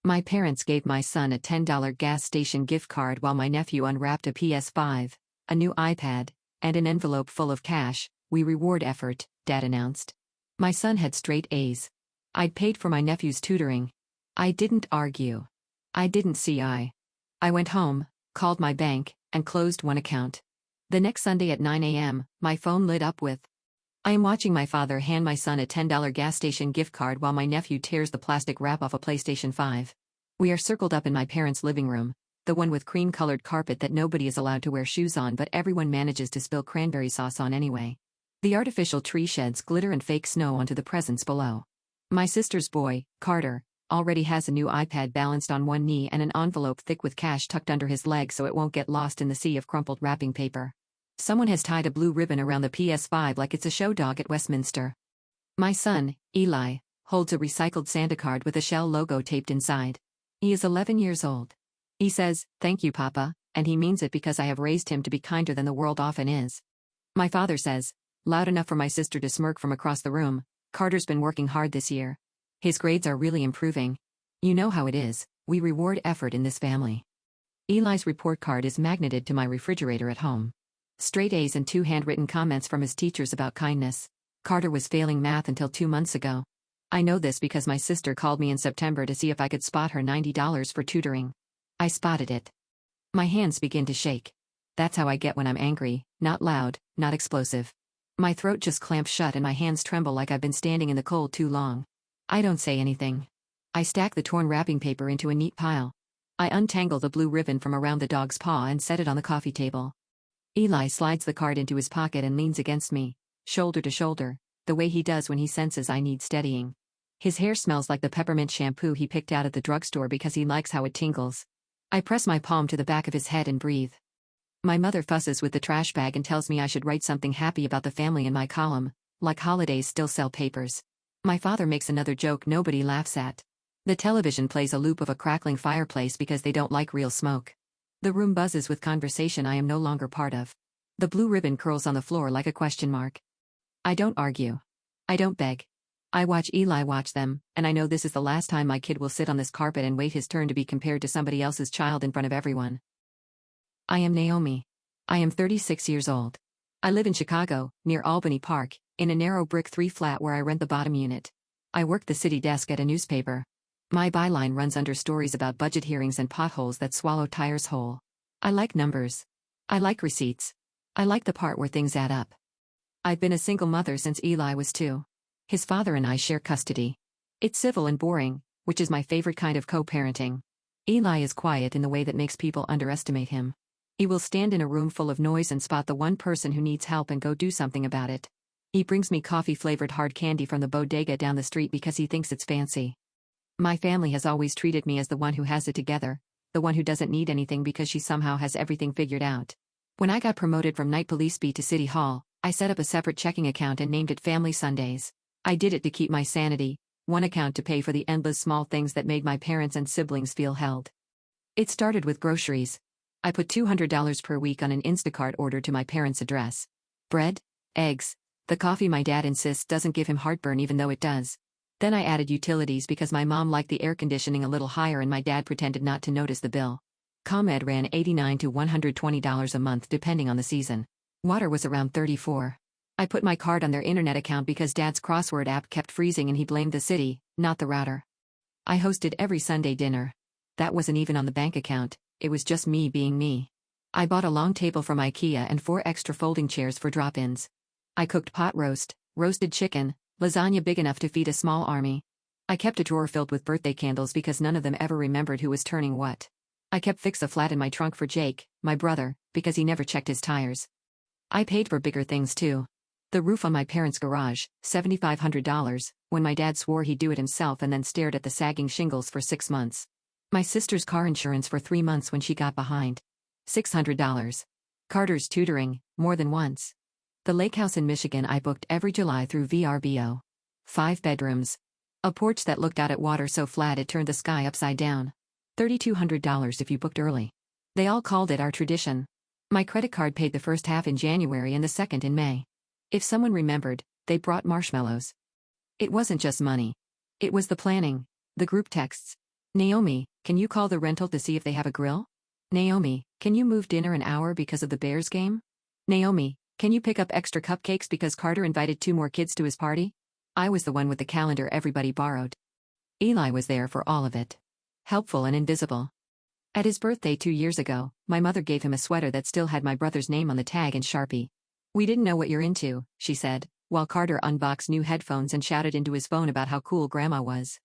My parents gave my son a $10 gas station gift card while my nephew unwrapped a PS5, a new iPad, and an envelope full of cash. "We reward effort," Dad announced. My son had straight A's. I'd paid for my nephew's tutoring. I didn't argue. I didn't see eye. I went home, called my bank, and closed one account. The next Sunday at 9 a.m., my phone lit up with, "I am watching my father hand my son a $10 gas station gift card while my nephew tears the plastic wrap off a PlayStation 5. We are circled up in my parents' living room, the one with cream-colored carpet that nobody is allowed to wear shoes on but everyone manages to spill cranberry sauce on anyway. The artificial tree sheds glitter and fake snow onto the presents below. My sister's boy, Carter, already has a new iPad balanced on one knee and an envelope thick with cash tucked under his leg so it won't get lost in the sea of crumpled wrapping paper. Someone has tied a blue ribbon around the PS5 like it's a show dog at Westminster. My son, Eli, holds a recycled Santa card with a Shell logo taped inside. He is 11 years old. He says, "Thank you, Papa," and he means it because I have raised him to be kinder than the world often is. My father says, loud enough for my sister to smirk from across the room, "Carter's been working hard this year. His grades are really improving. You know how it is, we reward effort in this family." Eli's report card is magneted to my refrigerator at home. Straight A's and 2 handwritten comments from his teachers about kindness. Carter was failing math until 2 months ago. I know this because my sister called me in September to see if I could spot her $90 for tutoring. I spotted it. My hands begin to shake. That's how I get when I'm angry, not loud, not explosive. My throat just clamps shut and my hands tremble like I've been standing in the cold too long. I don't say anything. I stack the torn wrapping paper into a neat pile. I untangle the blue ribbon from around the dog's paw and set it on the coffee table. Eli slides the card into his pocket and leans against me, shoulder to shoulder, the way he does when he senses I need steadying. His hair smells like the peppermint shampoo he picked out at the drugstore because he likes how it tingles. I press my palm to the back of his head and breathe. My mother fusses with the trash bag and tells me I should write something happy about the family in my column, like holidays still sell papers. My father makes another joke nobody laughs at. The television plays a loop of a crackling fireplace because they don't like real smoke. The room buzzes with conversation I am no longer part of. The blue ribbon curls on the floor like a question mark. I don't argue. I don't beg. I watch Eli watch them, and I know this is the last time my kid will sit on this carpet and wait his turn to be compared to somebody else's child in front of everyone. I am Naomi. I am 36 years old. I live in Chicago, near Albany Park, in a narrow brick 3-flat where I rent the bottom unit. I work the city desk at a newspaper. My byline runs under stories about budget hearings and potholes that swallow tires whole. I like numbers. I like receipts. I like the part where things add up. I've been a single mother since Eli was 2. His father and I share custody. It's civil and boring, which is my favorite kind of co-parenting. Eli is quiet in the way that makes people underestimate him. He will stand in a room full of noise and spot the one person who needs help and go do something about it. He brings me coffee-flavored hard candy from the bodega down the street because he thinks it's fancy. My family has always treated me as the one who has it together, the one who doesn't need anything because she somehow has everything figured out. When I got promoted from night police beat to City Hall, I set up a separate checking account and named it Family Sundays. I did it to keep my sanity, one account to pay for the endless small things that made my parents and siblings feel held. It started with groceries. I put $200 per week on an Instacart order to my parents' address. Bread, eggs, the coffee my dad insists doesn't give him heartburn even though it does. Then I added utilities because my mom liked the air conditioning a little higher and my dad pretended not to notice the bill. ComEd ran $89 to $120 a month depending on the season. Water was around $34. I put my card on their internet account because Dad's crossword app kept freezing and he blamed the city, not the router. I hosted every Sunday dinner. That wasn't even on the bank account, it was just me being me. I bought a long table from IKEA and 4 extra folding chairs for drop-ins. I cooked pot roast, roasted chicken, lasagna big enough to feed a small army. I kept a drawer filled with birthday candles because none of them ever remembered who was turning what. I kept Fix-A-Flat in my trunk for Jake, my brother, because he never checked his tires. I paid for bigger things too. The roof on my parents' garage, $7,500, when my dad swore he'd do it himself and then stared at the sagging shingles for 6 months. My sister's car insurance for 3 months when she got behind. $600. Carter's tutoring, more than once. The lake house in Michigan I booked every July through VRBO. 5 bedrooms. A porch that looked out at water so flat it turned the sky upside down. $3,200 if you booked early. They all called it our tradition. My credit card paid the first half in January and the second in May. If someone remembered, they brought marshmallows. It wasn't just money. It was the planning, the group texts, Naomi, can you call the rental to see if they have a grill? Naomi, can you move dinner an hour because of the Bears game? Naomi, can you pick up extra cupcakes because Carter invited 2 more kids to his party? I was the one with the calendar everybody borrowed. Eli was there for all of it. Helpful and invisible. At his birthday 2 years ago, my mother gave him a sweater that still had my brother's name on the tag in Sharpie. We didn't know what you're into, she said, while Carter unboxed new headphones and shouted into his phone about how cool Grandma was.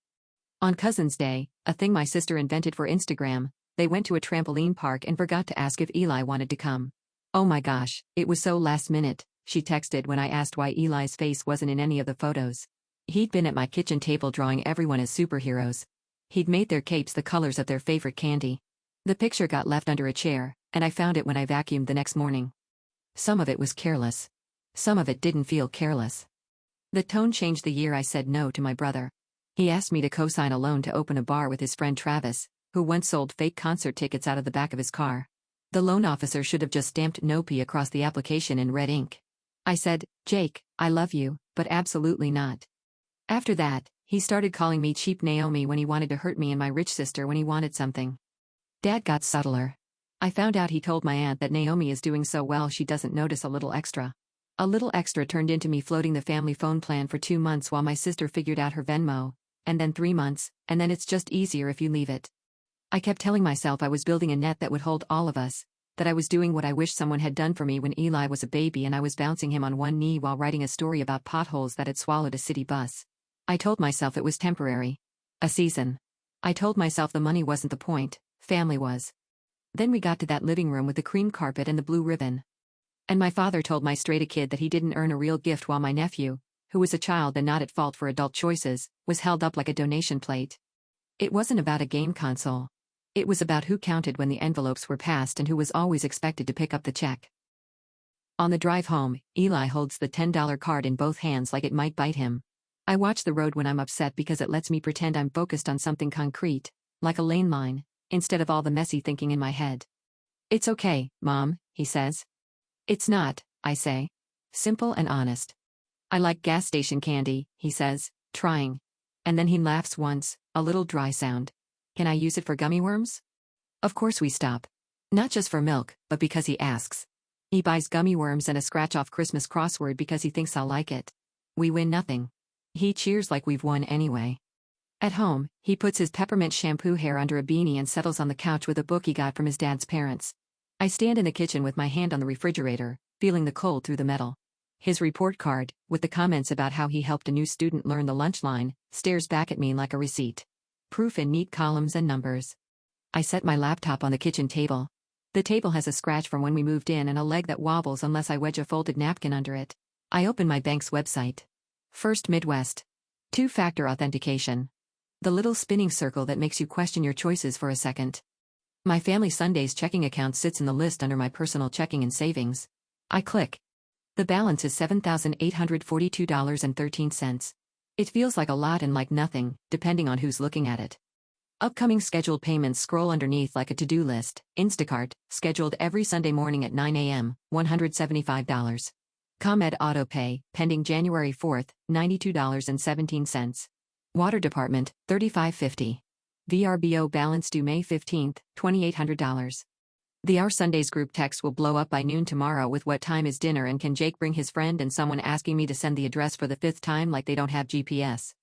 On Cousin's Day, a thing my sister invented for Instagram, they went to a trampoline park and forgot to ask if Eli wanted to come. Oh my gosh, it was so last minute, she texted when I asked why Eli's face wasn't in any of the photos. He'd been at my kitchen table drawing everyone as superheroes. He'd made their capes the colors of their favorite candy. The picture got left under a chair, and I found it when I vacuumed the next morning. Some of it was careless. Some of it didn't feel careless. The tone changed the year I said no to my brother. He asked me to co-sign a loan to open a bar with his friend Travis, who once sold fake concert tickets out of the back of his car. The loan officer should have just stamped NOPE across the application in red ink. I said, Jake, I love you, but absolutely not. After that, he started calling me cheap Naomi when he wanted to hurt me and my rich sister when he wanted something. Dad got subtler. I found out he told my aunt that Naomi is doing so well she doesn't notice a little extra. A little extra turned into me floating the family phone plan for 2 months while my sister figured out her Venmo, and then 3 months, and then it's just easier if you leave it. I kept telling myself I was building a net that would hold all of us, that I was doing what I wish someone had done for me when Eli was a baby and I was bouncing him on one knee while writing a story about potholes that had swallowed a city bus. I told myself it was temporary. A season. I told myself the money wasn't the point, family was. Then we got to that living room with the cream carpet and the blue ribbon. And my father told my straight-a kid that he didn't earn a real gift while my nephew, who was a child and not at fault for adult choices, was held up like a donation plate. It wasn't about a game console. It was about who counted when the envelopes were passed and who was always expected to pick up the check. On the drive home, Eli holds the $10 card in both hands like it might bite him. I watch the road when I'm upset because it lets me pretend I'm focused on something concrete, like a lane line, instead of all the messy thinking in my head. It's okay, Mom, he says. It's not, I say. Simple and honest. I like gas station candy, he says, trying. And then he laughs once, a little dry sound. Can I use it for gummy worms? Of course we stop. Not just for milk, but because he asks. He buys gummy worms and a scratch-off Christmas crossword because he thinks I'll like it. We win nothing. He cheers like we've won anyway. At home, he puts his peppermint shampoo hair under a beanie and settles on the couch with a book he got from his dad's parents. I stand in the kitchen with my hand on the refrigerator, feeling the cold through the metal. His report card, with the comments about how he helped a new student learn the lunch line, stares back at me like a receipt. Proof in neat columns and numbers. I set my laptop on the kitchen table. The table has a scratch from when we moved in and a leg that wobbles unless I wedge a folded napkin under it. I open my bank's website. First Midwest. 2-factor authentication. The little spinning circle that makes you question your choices for a second. My family Sunday's checking account sits in the list under my personal checking and savings. I click. The balance is $7,842.13. It feels like a lot and like nothing, depending on who's looking at it. Upcoming scheduled payments scroll underneath like a to-do list. Instacart, scheduled every Sunday morning at 9 a.m., $175. ComEd AutoPay, pending January 4th, $92.17. Water Department, $35.50. VRBO balance due May 15th, $2,800. The Our Sundays group text will blow up by noon tomorrow with what time is dinner and can Jake bring his friend and someone asking me to send the address for the 5th time like they don't have GPS.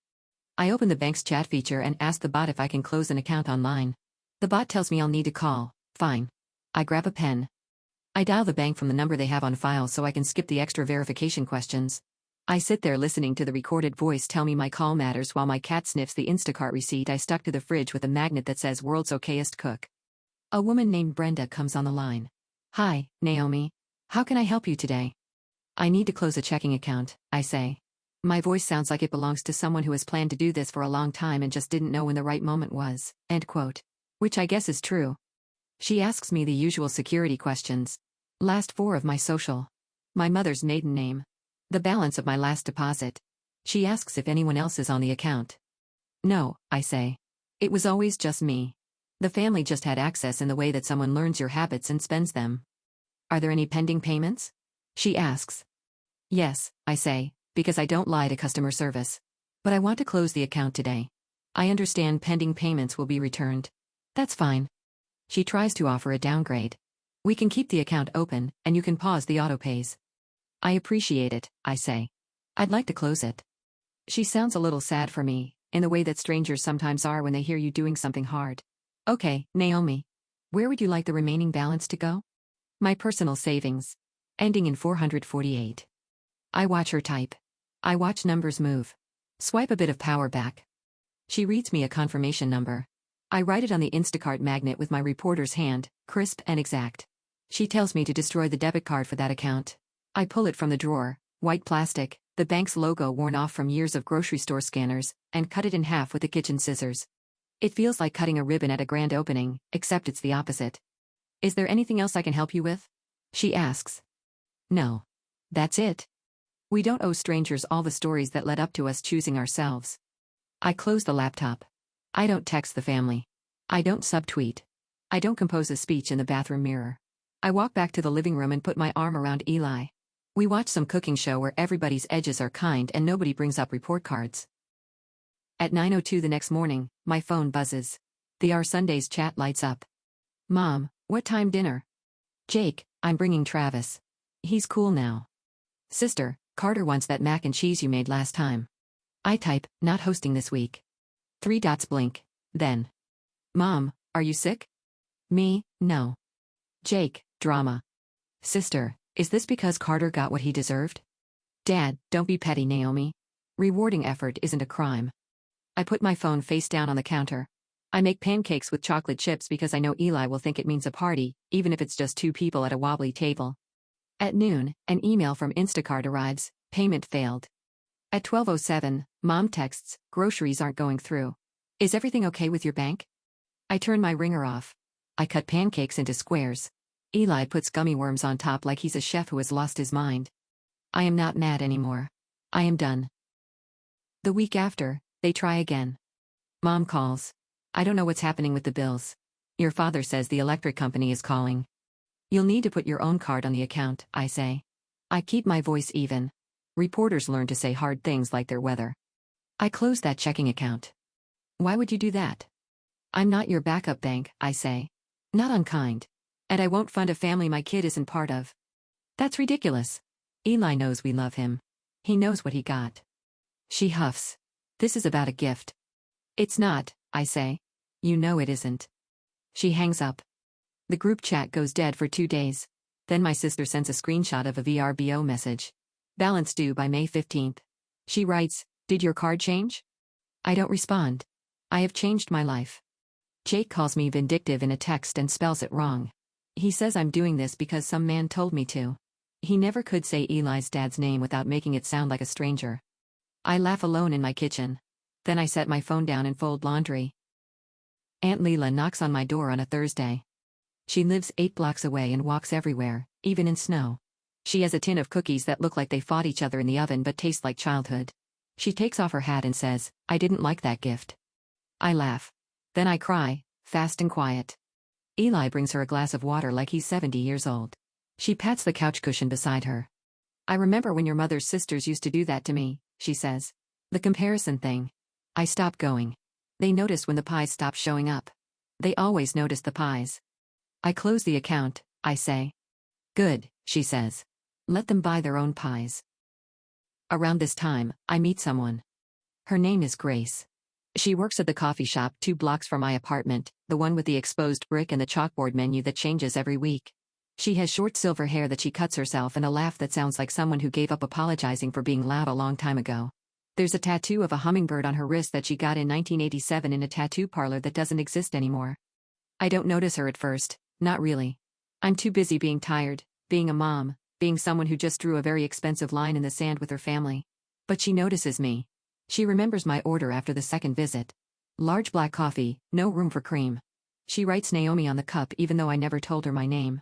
I open the bank's chat feature and ask the bot if I can close an account online. The bot tells me I'll need to call. Fine. I grab a pen. I dial the bank from the number they have on file so I can skip the extra verification questions. I sit there listening to the recorded voice tell me my call matters while my cat sniffs the Instacart receipt I stuck to the fridge with a magnet that says World's Okayest Cook. A woman named Brenda comes on the line. Hi, Naomi. How can I help you today? I need to close a checking account, I say. My voice sounds like it belongs to someone who has planned to do this for a long time and just didn't know when the right moment was, end quote. Which I guess is true. She asks me the usual security questions. Last 4 of my social. My mother's maiden name. The balance of my last deposit. She asks if anyone else is on the account. No, I say. It was always just me. The family just had access in the way that someone learns your habits and spends them. Are there any pending payments? She asks. Yes, I say, because I don't lie to customer service. But I want to close the account today. I understand pending payments will be returned. That's fine. She tries to offer a downgrade. We can keep the account open, and you can pause the autopays. I appreciate it, I say. I'd like to close it. She sounds a little sad for me, in the way that strangers sometimes are when they hear you doing something hard. Okay, Naomi. Where would you like the remaining balance to go? My personal savings. Ending in 448. I watch her type. I watch numbers move. Swipe a bit of power back. She reads me a confirmation number. I write it on the Instacart magnet with my reporter's hand, crisp and exact. She tells me to destroy the debit card for that account. I pull it from the drawer, white plastic, the bank's logo worn off from years of grocery store scanners, and cut it in half with the kitchen scissors. It feels like cutting a ribbon at a grand opening, except it's the opposite. Is there anything else I can help you with? She asks. No. That's it. We don't owe strangers all the stories that led up to us choosing ourselves. I close the laptop. I don't text the family. I don't subtweet. I don't compose a speech in the bathroom mirror. I walk back to the living room and put my arm around Eli. We watch some cooking show where everybody's edges are kind and nobody brings up report cards. At 9:02 the next morning, my phone buzzes. The Our Sundays chat lights up. Mom, what time dinner? Jake, I'm bringing Travis. He's cool now. Sister, Carter wants that mac and cheese you made last time. I type, not hosting this week. 3 dots blink. Then. Mom, are you sick? Me, no. Jake, drama. Sister, is this because Carter got what he deserved? Dad, don't be petty, Naomi. Rewarding effort isn't a crime. I put my phone face down on the counter. I make pancakes with chocolate chips because I know Eli will think it means a party, even if it's just 2 people at a wobbly table. At noon, an email from Instacart arrives, payment failed. At 12:07, Mom texts, groceries aren't going through. Is everything okay with your bank? I turn my ringer off. I cut pancakes into squares. Eli puts gummy worms on top like he's a chef who has lost his mind. I am not mad anymore. I am done. The week after, they try again. Mom calls. I don't know what's happening with the bills. Your father says the electric company is calling. You'll need to put your own card on the account, I say. I keep my voice even. Reporters learn to say hard things like their weather. I close that checking account. Why would you do that? I'm not your backup bank, I say. Not unkind. And I won't fund a family my kid isn't part of. That's ridiculous. Eli knows we love him. He knows what he got. She huffs. This is about a gift. It's not, I say. You know it isn't. She hangs up. The group chat goes dead for 2 days. Then my sister sends a screenshot of a VRBO message. Balance due by May 15th. She writes, did your card change? I don't respond. I have changed my life. Jake calls me vindictive in a text and spells it wrong. He says I'm doing this because some man told me to. He never could say Eli's dad's name without making it sound like a stranger. I laugh alone in my kitchen. Then I set my phone down and fold laundry. Aunt Leela knocks on my door on a Thursday. She lives 8 blocks away and walks everywhere, even in snow. She has a tin of cookies that look like they fought each other in the oven but taste like childhood. She takes off her hat and says, I didn't like that gift. I laugh. Then I cry, fast and quiet. Eli brings her a glass of water like he's 70 years old. She pats the couch cushion beside her. I remember when your mother's sisters used to do that to me, she says. The comparison thing. I stop going. They notice when the pies stop showing up. They always notice the pies. I close the account, I say. Good, she says. Let them buy their own pies. Around this time, I meet someone. Her name is Grace. She works at the coffee shop 2 blocks from my apartment, the one with the exposed brick and the chalkboard menu that changes every week. She has short silver hair that she cuts herself and a laugh that sounds like someone who gave up apologizing for being loud a long time ago. There's a tattoo of a hummingbird on her wrist that she got in 1987 in a tattoo parlor that doesn't exist anymore. I don't notice her at first, not really. I'm too busy being tired, being a mom, being someone who just drew a very expensive line in the sand with her family. But she notices me. She remembers my order after the second visit. Large black coffee, no room for cream. She writes Naomi on the cup even though I never told her my name.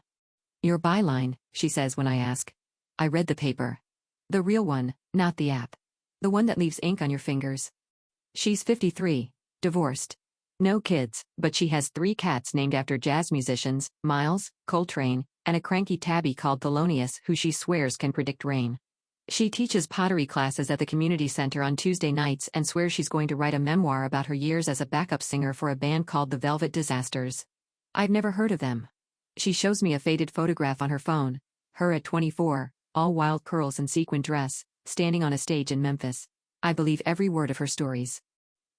Your byline, she says when I ask. I read the paper. The real one, not the app. The one that leaves ink on your fingers. She's 53, divorced. No kids, but she has 3 cats named after jazz musicians, Miles, Coltrane, and a cranky tabby called Thelonious who she swears can predict rain. She teaches pottery classes at the community center on Tuesday nights and swears she's going to write a memoir about her years as a backup singer for a band called the Velvet Disasters. I've never heard of them. She shows me a faded photograph on her phone, her at 24, all wild curls and sequin dress, standing on a stage in Memphis. I believe every word of her stories.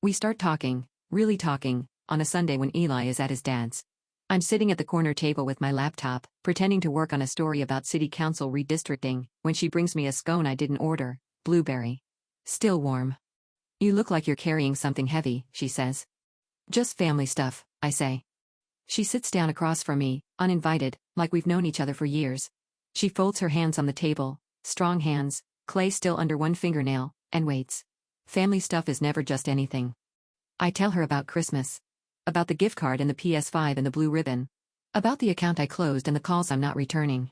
We start talking, really talking, on a Sunday when Eli is at his dad's. I'm sitting at the corner table with my laptop, pretending to work on a story about city council redistricting, when she brings me a scone I didn't order, blueberry. Still warm. You look like you're carrying something heavy, she says. Just family stuff, I say. She sits down across from me, uninvited, like we've known each other for years. She folds her hands on the table, strong hands, clay still under one fingernail, and waits. Family stuff is never just anything. I tell her about Christmas. About the gift card and the PS5 and the blue ribbon. About the account I closed and the calls I'm not returning.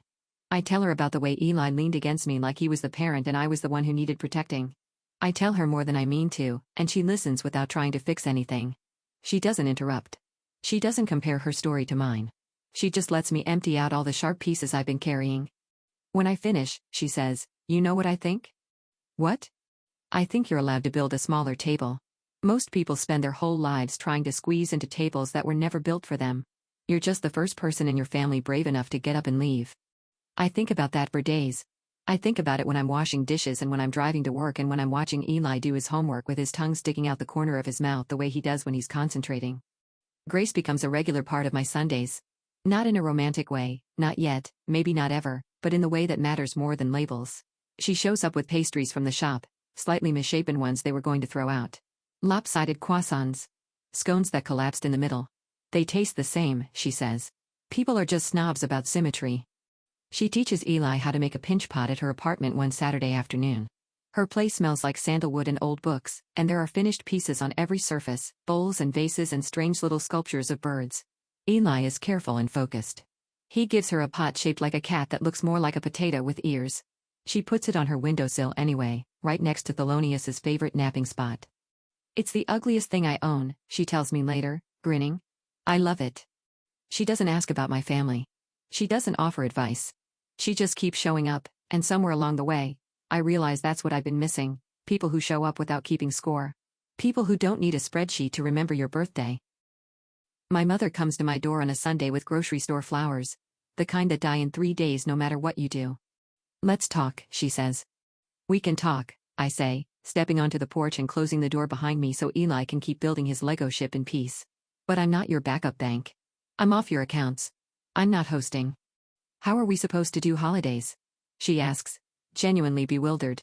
I tell her about the way Eli leaned against me like he was the parent and I was the one who needed protecting. I tell her more than I mean to, and she listens without trying to fix anything. She doesn't interrupt. She doesn't compare her story to mine. She just lets me empty out all the sharp pieces I've been carrying. When I finish, she says, "You know what I think?" "What?" "I think you're allowed to build a smaller table. Most people spend their whole lives trying to squeeze into tables that were never built for them. You're just the first person in your family brave enough to get up and leave." I think about that for days. I think about it when I'm washing dishes and when I'm driving to work and when I'm watching Eli do his homework with his tongue sticking out the corner of his mouth the way he does when he's concentrating. Grace becomes a regular part of my Sundays. Not in a romantic way, not yet, maybe not ever, but in the way that matters more than labels. She shows up with pastries from the shop, slightly misshapen ones they were going to throw out. Lopsided croissants. Scones that collapsed in the middle. They taste the same, she says. People are just snobs about symmetry. She teaches Eli how to make a pinch pot at her apartment one Saturday afternoon. Her place smells like sandalwood and old books, and there are finished pieces on every surface, bowls and vases and strange little sculptures of birds. Eli is careful and focused. He gives her a pot shaped like a cat that looks more like a potato with ears. She puts it on her windowsill anyway, right next to Thelonious' favorite napping spot. "It's the ugliest thing I own," she tells me later, grinning. "I love it." She doesn't ask about my family. She doesn't offer advice. She just keeps showing up, and somewhere along the way, I realize that's what I've been missing: people who show up without keeping score. People who don't need a spreadsheet to remember your birthday. My mother comes to my door on a Sunday with grocery store flowers, the kind that die in 3 days no matter what you do. "Let's talk," she says. "We can talk," I say, stepping onto the porch and closing the door behind me so Eli can keep building his Lego ship in peace. "But I'm not your backup bank. I'm off your accounts. I'm not hosting." "How are we supposed to do holidays?" she asks, genuinely bewildered.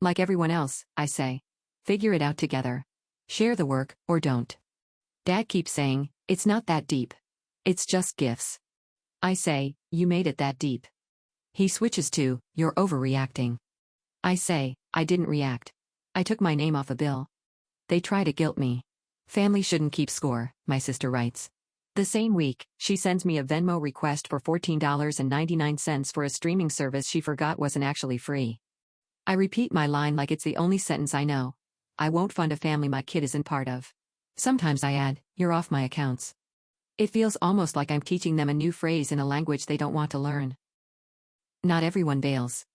"Like everyone else," I say. "Figure it out together. Share the work, or don't." Dad keeps saying, "It's not that deep. It's just gifts." I say, "You made it that deep." He switches to, "You're overreacting." I say, "I didn't react. I took my name off a bill." They try to guilt me. "Family shouldn't keep score," my sister writes. The same week, she sends me a Venmo request for $14.99 for a streaming service she forgot wasn't actually free. I repeat my line like it's the only sentence I know. I won't fund a family my kid isn't part of. Sometimes I add, "You're off my accounts." It feels almost like I'm teaching them a new phrase in a language they don't want to learn. Not everyone bails.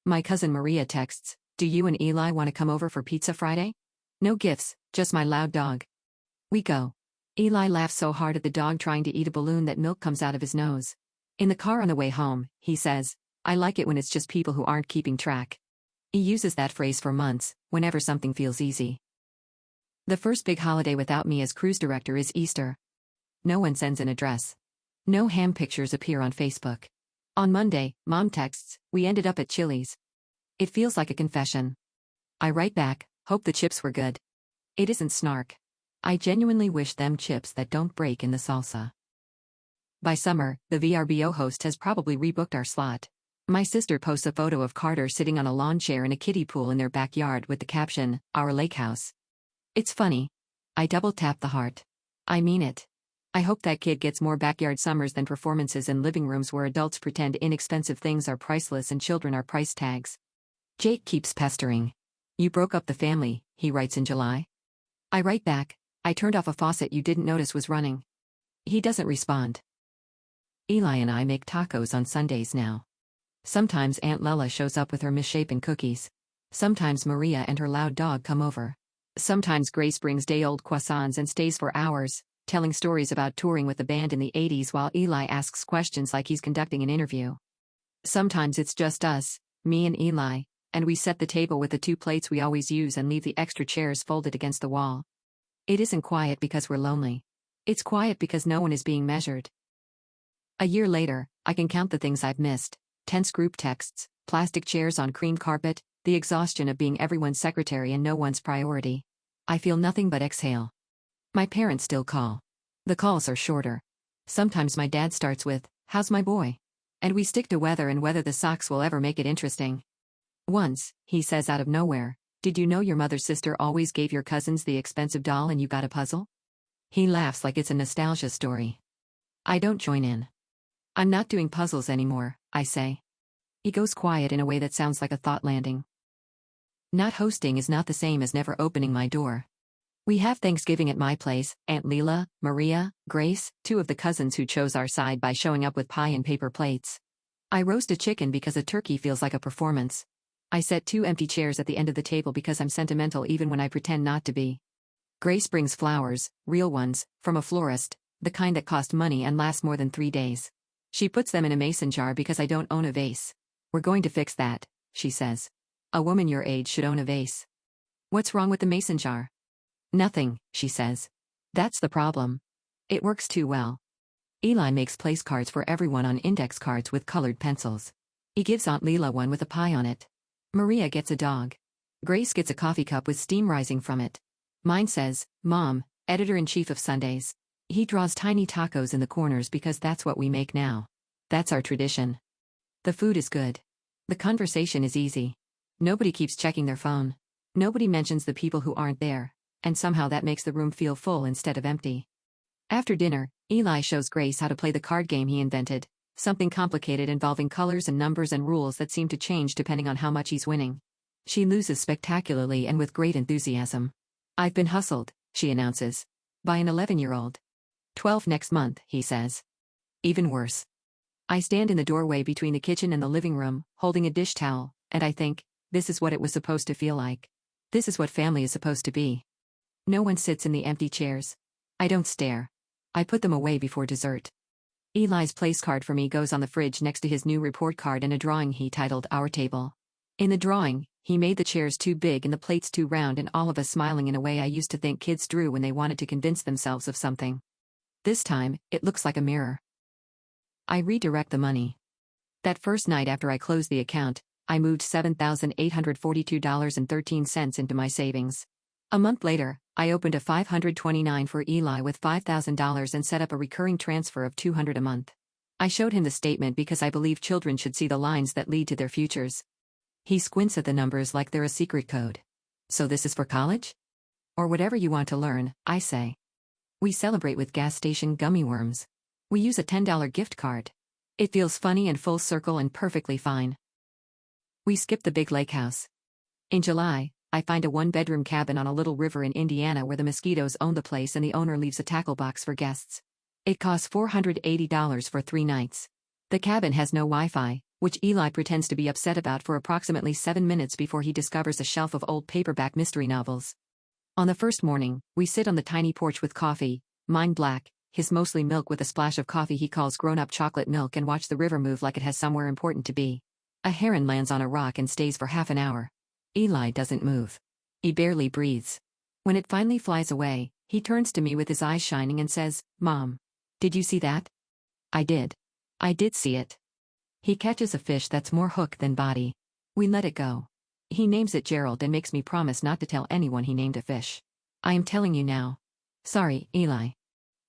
My cousin Maria texts, "Do you and Eli want to come over for pizza Friday?" No gifts, just my loud dog. We go. Eli laughs so hard at the dog trying to eat a balloon that milk comes out of his nose. In the car on the way home, he says, "I like it when it's just people who aren't keeping track." He uses that phrase for months, whenever something feels easy. The first big holiday without me as cruise director is Easter. No one sends an address. No ham pictures appear on Facebook. On Monday, Mom texts, "We ended up at Chili's." It feels like a confession. I write back, "Hope the chips were good." It isn't snark. I genuinely wish them chips that don't break in the salsa. By summer, the VRBO host has probably rebooked our slot. My sister posts a photo of Carter sitting on a lawn chair in a kiddie pool in their backyard with the caption, "Our lake house." It's funny. I double tap the heart. I mean it. I hope that kid gets more backyard summers than performances in living rooms where adults pretend inexpensive things are priceless and children are price tags. Jake keeps pestering. "You broke up the family," he writes in July. I write back, "I turned off a faucet you didn't notice was running." He doesn't respond. Eli and I make tacos on Sundays now. Sometimes Aunt Lella shows up with her misshapen cookies. Sometimes Maria and her loud dog come over. Sometimes Grace brings day-old croissants and stays for hours, telling stories about touring with the band in the 80s while Eli asks questions like he's conducting an interview. Sometimes it's just us, me and Eli, and we set the table with the 2 plates we always use and leave the extra chairs folded against the wall. It isn't quiet because we're lonely. It's quiet because no one is being measured. A year later, I can count the things I've missed: tense group texts, plastic chairs on cream carpet, the exhaustion of being everyone's secretary and no one's priority. I feel nothing but exhale. My parents still call. The calls are shorter. Sometimes my dad starts with, "How's my boy?" And we stick to weather and whether the socks will ever make it interesting. Once, he says out of nowhere, "Did you know your mother's sister always gave your cousins the expensive doll and you got a puzzle?" He laughs like it's a nostalgia story. I don't join in. "I'm not doing puzzles anymore," I say. He goes quiet in a way that sounds like a thought landing. Not hosting is not the same as never opening my door. We have Thanksgiving at my place, Aunt Leela, Maria, Grace, 2 of the cousins who chose our side by showing up with pie and paper plates. I roast a chicken because a turkey feels like a performance. I set 2 empty chairs at the end of the table because I'm sentimental even when I pretend not to be. Grace brings flowers, real ones, from a florist, the kind that cost money and last more than 3 days. She puts them in a mason jar because I don't own a vase. "We're going to fix that," she says. "A woman your age should own a vase." "What's wrong with the mason jar?" "Nothing," she says. "That's the problem. It works too well." Eli makes place cards for everyone on index cards with colored pencils. He gives Aunt Leela one with a pie on it. Maria gets a dog. Grace gets a coffee cup with steam rising from it. Mine says, "Mom, editor-in-chief of Sundays." He draws tiny tacos in the corners because that's what we make now. That's our tradition. The food is good. The conversation is easy. Nobody keeps checking their phone. Nobody mentions the people who aren't there, and somehow that makes the room feel full instead of empty. After dinner, Eli shows Grace how to play the card game he invented, something complicated involving colors and numbers and rules that seem to change depending on how much he's winning. She loses spectacularly and with great enthusiasm. "I've been hustled," she announces, "by an 11-year-old. 12 next month," he says. Even worse. I stand in the doorway between the kitchen and the living room, holding a dish towel, and I think, this is what it was supposed to feel like. This is what family is supposed to be. No one sits in the empty chairs. I don't stare. I put them away before dessert. Eli's place card for me goes on the fridge next to his new report card and a drawing he titled Our Table. In the drawing, he made the chairs too big and the plates too round and all of us smiling in a way I used to think kids drew when they wanted to convince themselves of something. This time, it looks like a mirror. I redirect the money. That first night after I closed the account, I moved $7,842.13 into my savings. A month later, I opened a $529 for Eli with $5,000 and set up a recurring transfer of $200 a month. I showed him the statement because I believe children should see the lines that lead to their futures. He squints at the numbers like they're a secret code. "So this is for college?" "Or whatever you want to learn," I say. We celebrate with gas station gummy worms. We use a $10 gift card. It feels funny and full circle and perfectly fine. We skip the big lake house. In July, I find a 1-bedroom cabin on a little river in Indiana where the mosquitoes own the place and the owner leaves a tackle box for guests. It costs $480 for 3 nights. The cabin has no Wi-Fi, which Eli pretends to be upset about for approximately 7 minutes before he discovers a shelf of old paperback mystery novels. On the first morning, we sit on the tiny porch with coffee, mine black, his mostly milk with a splash of coffee he calls grown-up chocolate milk, and watch the river move like it has somewhere important to be. A heron lands on a rock and stays for half an hour. Eli doesn't move. He barely breathes. When it finally flies away, he turns to me with his eyes shining and says, "Mom, did you see that?" I did. I did see it. He catches a fish that's more hook than body. We let it go. He names it Gerald and makes me promise not to tell anyone he named a fish. I am telling you now. Sorry, Eli.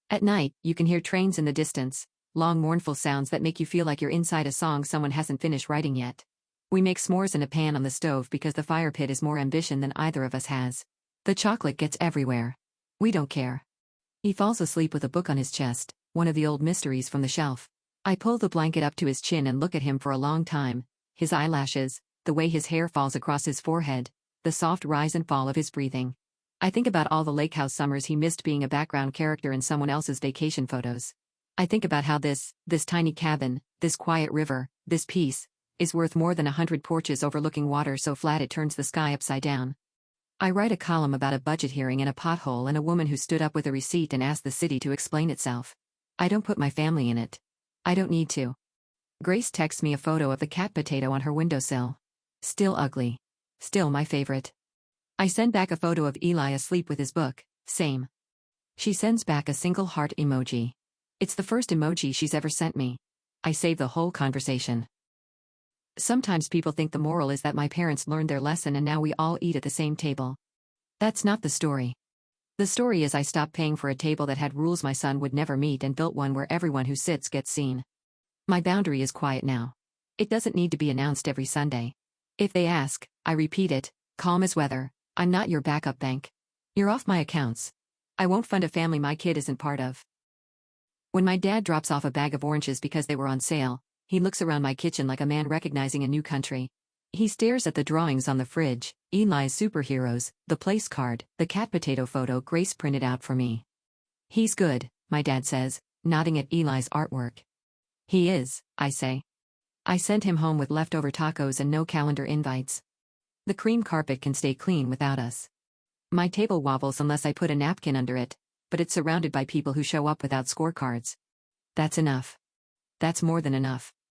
At night, you can hear trains in the distance, long mournful sounds that make you feel like you're inside a song someone hasn't finished writing yet. We make s'mores in a pan on the stove because the fire pit is more ambition than either of us has. The chocolate gets everywhere. We don't care. He falls asleep with a book on his chest, one of the old mysteries from the shelf. I pull the blanket up to his chin and look at him for a long time, his eyelashes, the way his hair falls across his forehead, the soft rise and fall of his breathing. I think about all the lake house summers he missed being a background character in someone else's vacation photos. I think about how this tiny cabin, this quiet river, this peace, is worth more than 100 porches overlooking water so flat it turns the sky upside down. I write a column about a budget hearing and a pothole and a woman who stood up with a receipt and asked the city to explain itself. I don't put my family in it. I don't need to. Grace texts me a photo of the cat potato on her windowsill. Still ugly. Still my favorite. I send back a photo of Eli asleep with his book, same. She sends back a single heart emoji. It's the first emoji she's ever sent me. I save the whole conversation. Sometimes people think the moral is that my parents learned their lesson and now we all eat at the same table. That's not the story. The story is I stopped paying for a table that had rules my son would never meet and built one where everyone who sits gets seen. My boundary is quiet now. It doesn't need to be announced every Sunday. If they ask, I repeat it, calm as weather, I'm not your backup bank. You're off my accounts. I won't fund a family my kid isn't part of. When my dad drops off a bag of oranges because they were on sale, he looks around my kitchen like a man recognizing a new country. He stares at the drawings on the fridge, Eli's superheroes, the place card, the cat potato photo Grace printed out for me. He's good, my dad says, nodding at Eli's artwork. He is, I say. I sent him home with leftover tacos and no calendar invites. The cream carpet can stay clean without us. My table wobbles unless I put a napkin under it, but it's surrounded by people who show up without scorecards. That's enough. That's more than enough.